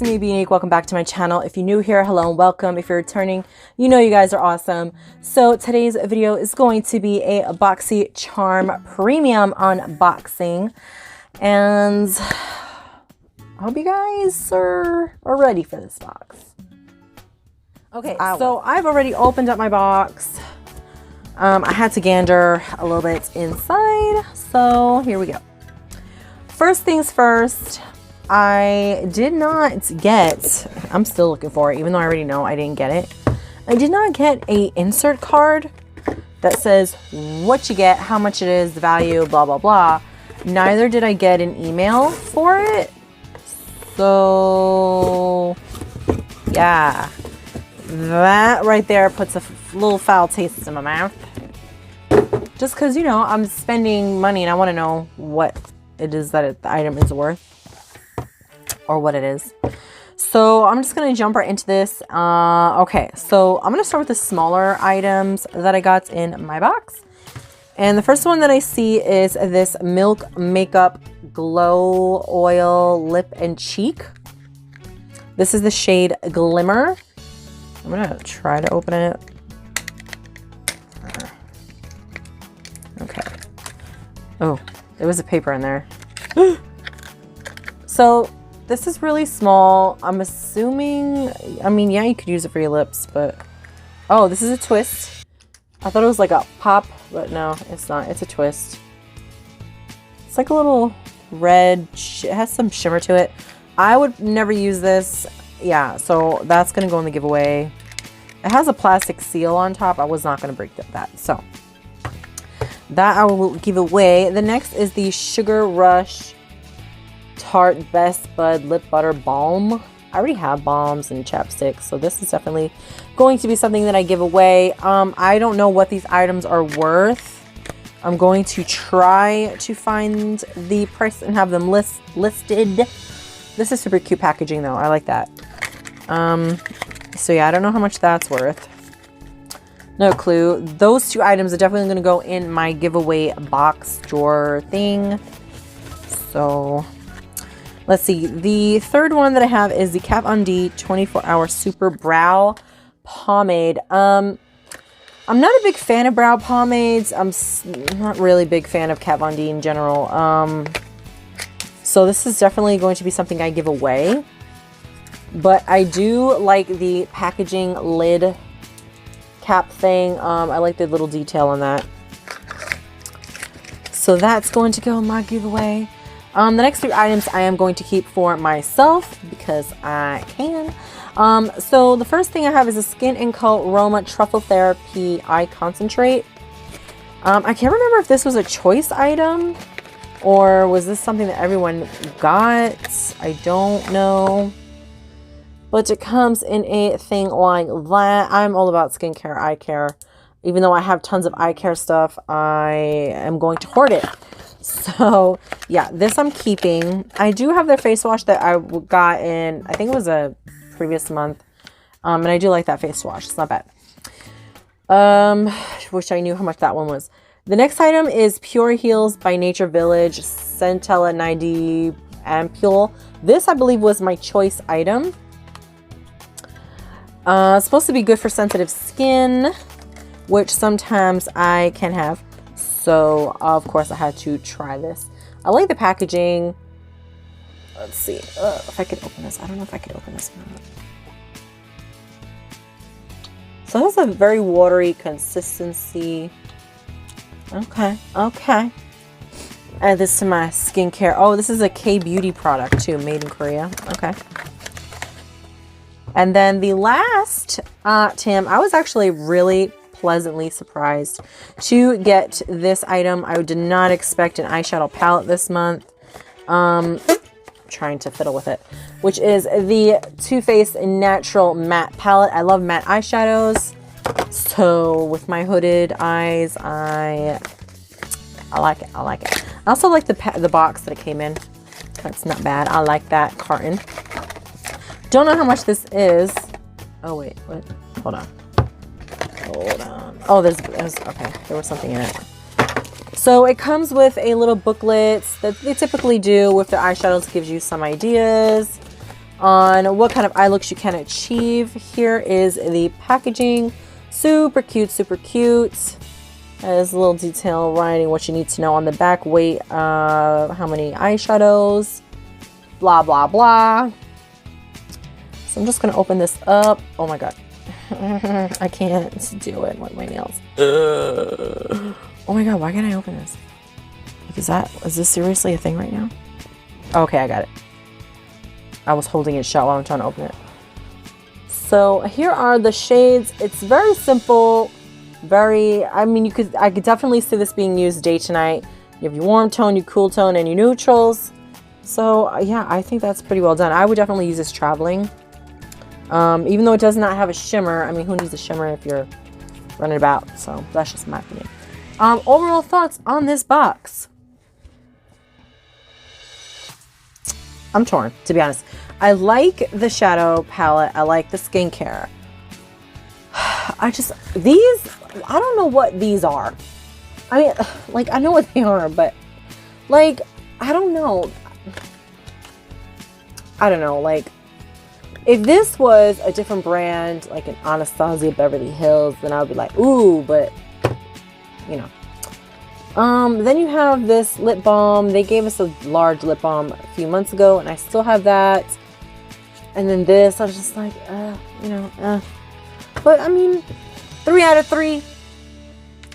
Boxy May Be Unique. Welcome back to my channel. If you're new here, hello and welcome. If you're returning, you know you guys are awesome. So today's video is going to be a Boxy Charm Premium unboxing. And I hope you guys are ready for this box. Okay, so I've already opened up my box. I had to gander a little bit inside. So here we go. First things first, I did not get, I'm still looking for it, even though I already know I didn't get it. I did not get a insert card that says what you get, how much it is, the value, blah, blah, blah. Neither did I get an email for it. So, yeah. That right there puts a little foul taste in my mouth. Just because, you know, I'm spending money and I want to know what it is that the item is worth. Or what it is. So I'm just going to jump right into this. Okay, so I'm going to start with the smaller items that I got in my box. And the first one that I see is this Milk Makeup Glow Oil Lip and Cheek. This is the shade Glimmer. I'm going to try to open it. Okay. Oh, there was a paper in there. So this is really small. I'm assuming, I mean, yeah, you could use it for your lips, but, oh, this is a twist. I thought it was like a pop, but no, it's not. It's a twist. It's like a little red, it has some shimmer to it. I would never use this. Yeah, so that's going to go in the giveaway. It has a plastic seal on top. I was not going to break that. So that I will give away. The next is the Sugar Rush Tarte Best Bud Lip Butter Balm. I already have balms and chapsticks, so this is definitely going to be something that I give away. I don't know what these items are worth. I'm going to try to find the price and have them listed. This is super cute packaging though. I like that. So yeah, I don't know how much that's worth. No clue. Those two items are definitely going to go in my giveaway box drawer thing. So let's see. The third one that I have is the Kat Von D 24-Hour Super Brow Pomade. I'm not a big fan of brow pomades. I'm not really a big fan of Kat Von D in general. So this is definitely going to be something I give away. But I do like the packaging lid cap thing. I like the little detail on that. So that's going to go in my giveaway. The next three items I am going to keep for myself because I can. So the first thing I have is a Skin & Co. Aroma Truffle Therapy Eye Concentrate. I can't remember if this was a choice item or was this something that everyone got. I don't know. But it comes in a thing like that. I'm all about skincare, eye care. Even though I have tons of eye care stuff, I am going to hoard it. So, yeah, this I'm keeping. I do have their face wash that I got in, I think it was a previous month. And I do like that face wash. It's not bad. Wish I knew how much that one was. The next item is Pure Heals by Nature Village Centella 90 Ampule. This, I believe, was my choice item. It's supposed to be good for sensitive skin, which sometimes I can have. So, of course, I had to try this. I like the packaging. Let's see if I could open this. I don't know if I could open this or not. So it has a very watery consistency. Okay. Add this to my skincare. Oh, this is a K-Beauty product too, made in Korea. Okay. And then the last, Tim, I was actually really pleasantly surprised to get this item. I did not expect an eyeshadow palette this month. Trying to fiddle with it, which is the Too Faced Natural Matte Palette. I love matte eyeshadows. So with my hooded eyes, I like it. I like it. I also like the box that it came in. That's not bad. I like that carton. Don't know how much this is. Oh wait, what? Hold on. Oh, there's okay. There was something in it. So it comes with a little booklet that they typically do with their eyeshadows. Gives you some ideas. on what kind of eye looks you can achieve. Here is the packaging. Super cute, super cute. Has a little detail writing what you need to know on the back. Weight, how many eyeshadows, blah, blah, blah. So I'm just going to open this up. Oh my God. I can't do it with my nails. Oh my God, why can't I open this? Like, is this seriously a thing right now? Okay, I got it. I was holding it shut while I'm trying to open it. So here are the shades. It's very simple. I could definitely see this being used day to night. You have your warm tone, your cool tone, and your neutrals. So yeah, I think that's pretty well done. I would definitely use this traveling. Even though it does not have a shimmer. I mean, who needs a shimmer if you're running about? So that's just my opinion. Overall thoughts on this box. I'm torn, to be honest. I like the shadow palette. I like the skincare. I don't know what these are. I mean, like, I know what they are, but like, I don't know. Like, if this was a different brand, like an Anastasia Beverly Hills, then I would be like, ooh, but you know. Then you have this lip balm. They gave us a large lip balm a few months ago, and I still have that. And then this, I was just like, But I mean, 3 out of 3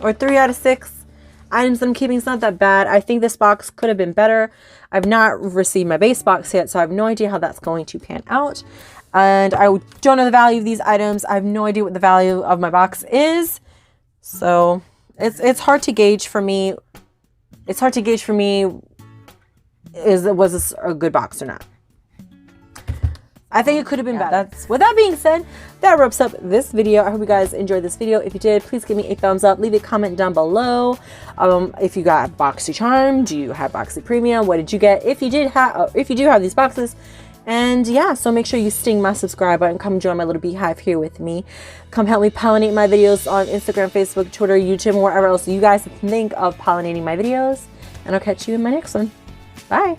or 3 out of 6 items I'm keeping is not that bad. I think this box could have been better. I've not received my base box yet, so I have no idea how that's going to pan out. And I don't know the value of these items. I have no idea what the value of my box is. So it's hard to gauge for me. It's hard to gauge for me, was this a good box or not? I think it could have been better. With that being said, that wraps up this video. I hope you guys enjoyed this video. If you did, please give me a thumbs up. Leave a comment down below. If you got Boxy Charm, do you have Boxy Premium? What did you get? If you do have these boxes. And yeah, so make sure you sting my subscribe button. Come join my little beehive here with me. Come help me pollinate my videos on Instagram, Facebook, Twitter, YouTube, and wherever else you guys think of pollinating my videos. And I'll catch you in my next one. Bye.